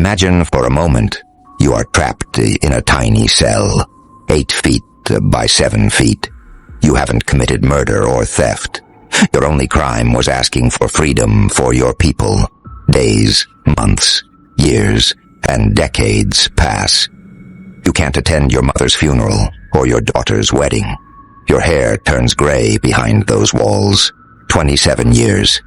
Imagine for a moment you are trapped in a tiny cell, 8 feet by 7 feet. You haven't committed murder or theft. Your only crime was asking for freedom for your people. Days, months, years, and decades pass. You can't attend your mother's funeral or your daughter's wedding. Your hair turns gray behind those walls. 27 years.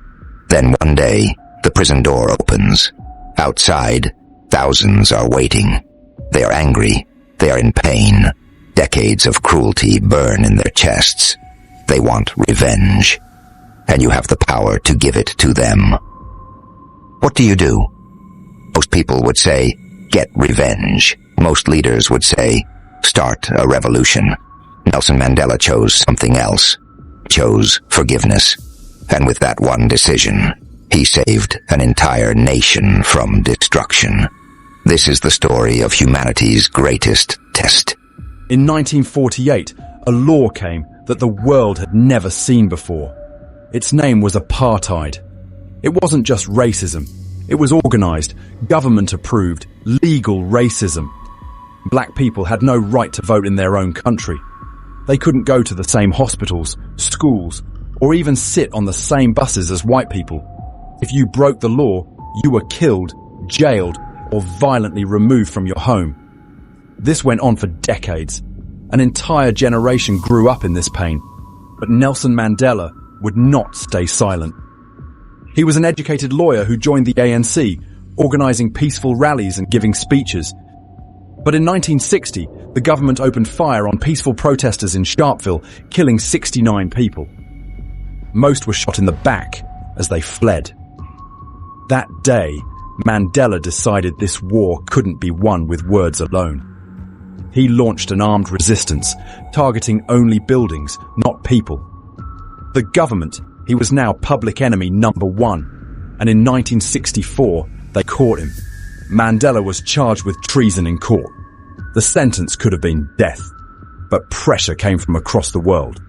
Then one day, the prison door opens. Outside, thousands are waiting. They are angry. They are in pain. Decades of cruelty burn in their chests. They want revenge. And you have the power to give it to them. What do you do? Most people would say, get revenge. Most leaders would say, start a revolution. Nelson Mandela chose something else. Chose forgiveness. And with that one decision, he saved an entire nation from destruction. This is the story of humanity's greatest test. In 1948, a law came that the world had never seen before. Its name was Apartheid. It wasn't just racism. It was organized, government-approved, legal racism. Black people had no right to vote in their own country. They couldn't go to the same hospitals, schools, or even sit on the same buses as white people. If you broke the law, you were killed, jailed, or violently removed from your home. This went on for decades. An entire generation grew up in this pain. But Nelson Mandela would not stay silent. He was an educated lawyer who joined the ANC, organizing peaceful rallies and giving speeches. But in 1960, the government opened fire on peaceful protesters in Sharpeville, killing 69 people. Most were shot in the back as they fled. That day, Mandela decided this war couldn't be won with words alone. He launched an armed resistance, targeting only buildings, not people. The government, he was now public enemy number 1, and in 1964, they caught him. Mandela was charged with treason in court. The sentence could have been death, but pressure came from across the world.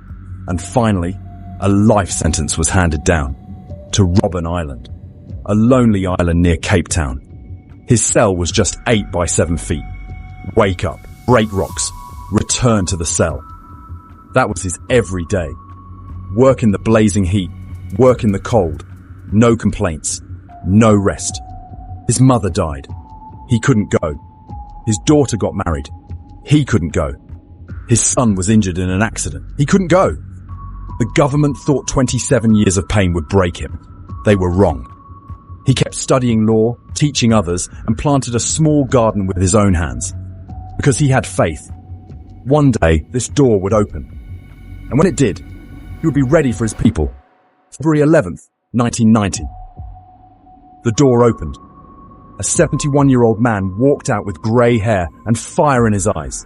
And finally, a life sentence was handed down to Robben Island, a lonely island near Cape Town. His cell was just 8 by 7 feet. Wake up, break rocks, return to the cell. That was his every day. Work in the blazing heat, work in the cold, no complaints, no rest. His mother died. He couldn't go. His daughter got married. He couldn't go. His son was injured in an accident. He couldn't go. The government thought 27 years of pain would break him. They were wrong. He kept studying law, teaching others, and planted a small garden with his own hands. Because he had faith. One day, this door would open. And when it did, he would be ready for his people. February 11th, 1990. The door opened. A 71-year-old man walked out with grey hair and fire in his eyes.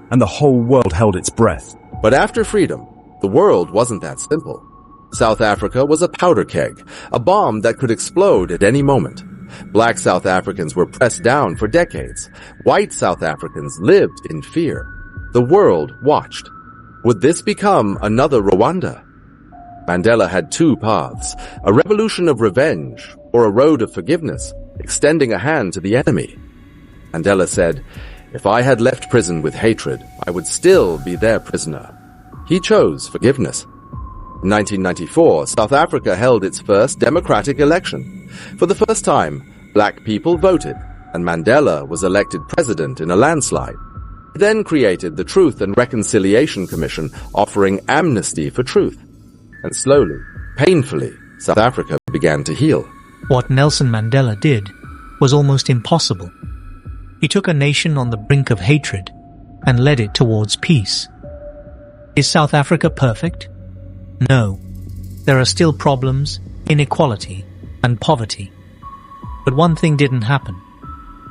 And the whole world held its breath. But after freedom, the world wasn't that simple. South Africa was a powder keg, a bomb that could explode at any moment. Black South Africans were pressed down for decades. White South Africans lived in fear. The world watched. Would this become another Rwanda? Mandela had two paths, a revolution of revenge or a road of forgiveness, extending a hand to the enemy. Mandela said, "If I had left prison with hatred, I would still be their prisoner." He chose forgiveness. In 1994, South Africa held its first democratic election. For the first time, black people voted, and Mandela was elected president in a landslide. He then created the Truth and Reconciliation Commission, offering amnesty for truth. And slowly, painfully, South Africa began to heal. What Nelson Mandela did was almost impossible. He took a nation on the brink of hatred and led it towards peace. Is South Africa perfect? No. There are still problems, inequality, and poverty. But one thing didn't happen.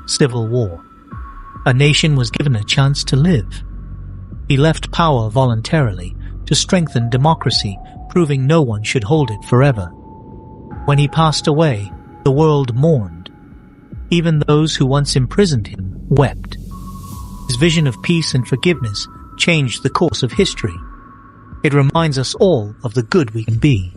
Civil war. A nation was given a chance to live. He left power voluntarily to strengthen democracy, proving no one should hold it forever. When he passed away, the world mourned. Even those who once imprisoned him wept. His vision of peace and forgiveness changed the course of history. It reminds us all of the good we can be.